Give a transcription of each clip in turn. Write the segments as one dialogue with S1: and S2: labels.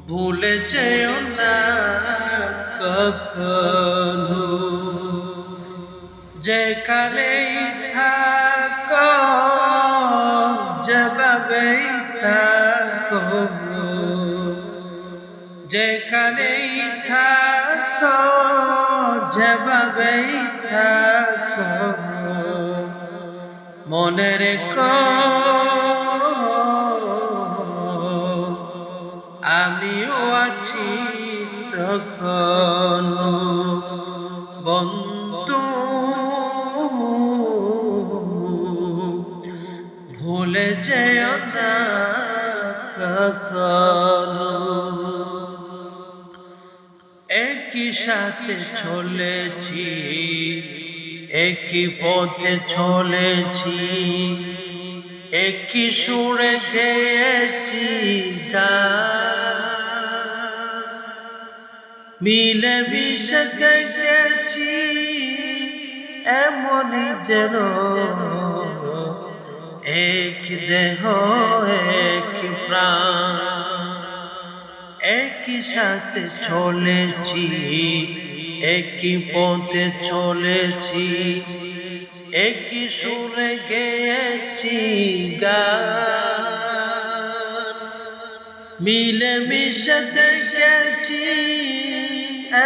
S1: ভুলে যেও না কখনো, যেখানেই থাকো যেভাবেই থাকো, যেখানেই থাকো যেভাবেই থাকো, মনে রেখো আমিও আছি তখনো। বন্ধু ভুলে যেও না কখনো। একই সাথে চলেছি, একই পথে চলেছি, একই সুরে গেয়েছি গান, মিলে মিশে থেকেছি এমনই যেন এক দেহ এক প্রাণ। একই সাথে চলেছি, একই পথে চলেছি, একই সুরে গেয়েছি গান, মিলে মিশে থেকেছি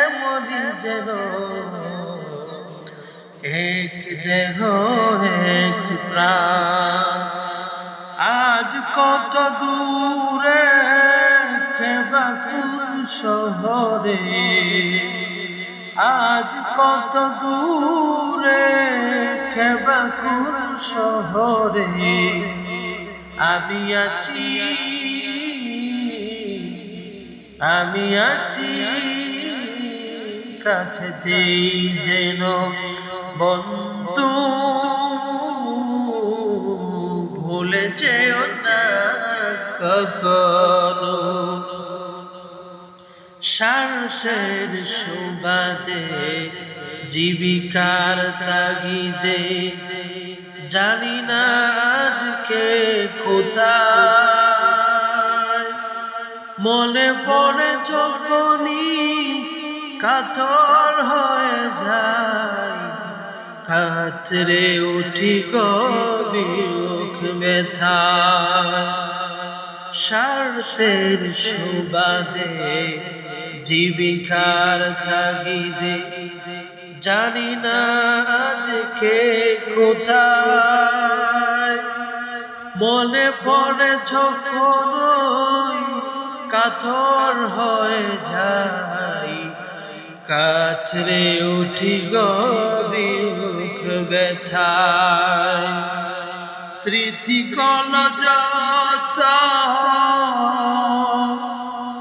S1: এমনই যেন এক দেহ এক প্রাণ। আজ কত দূরে খেবাকুর শহরে, আজ কত দূরে খেবাকুর শহরে, আমি আছি আমি আছি কাছেতেই যেন। বন্ধু ভুলে যেও না কখনো, শ্বাসের সুবাদে জীবিকার তাগিদে জানি না আজকে কোথায়, মনে পড়ে যখনই কাতর হয়ে যায়, কাতরে উঠি গভীর ব্যথায়। স্বার্থের সুবাদে জীবিকার তাগিদে জানি না আজকে কোথায়, মনে পড়ে যখন কাতর হয়ে যায়, কাতরে উঠি গভীর ব্যথায়। স্মৃতি কলজত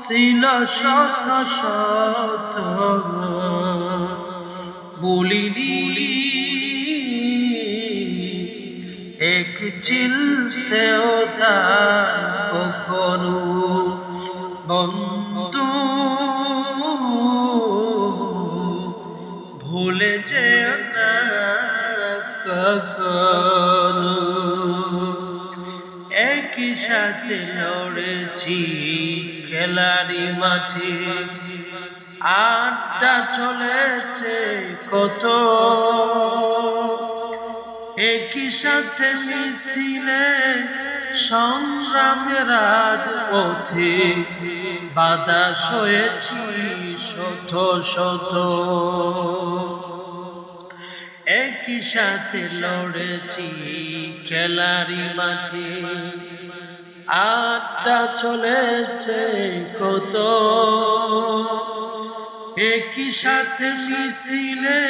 S1: ছিল শত শত, বলিনি এক চিলতেও তার কখনো। বন্ধু ভুলে যেও না কখনো, একই সাথে লড়েছি খেলারি মাঠে, আড্ডা চলেছে কত, একই সাথে মিছিলে সংগ্রামের রাজপথে বাধা সয়েছি শত শত, একই সাথে লড়েছি খেলারি মাঠে, আড্ডা চলেছে কত, একই সাথে মিছিলে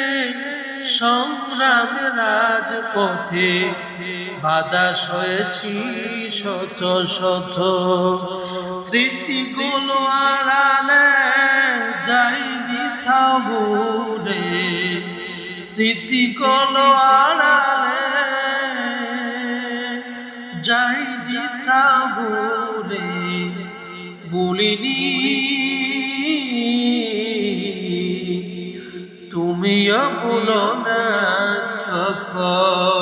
S1: সংগ্রামের রাজপথে বাধা সয়েছি শত শত। স্মৃতিগুলো আড়ালে যাইনি থামুরে, স্মৃতিগুলো আড়ালে যাইনি থামুরে, বলিনি তুমিও ভুলো না কখনো।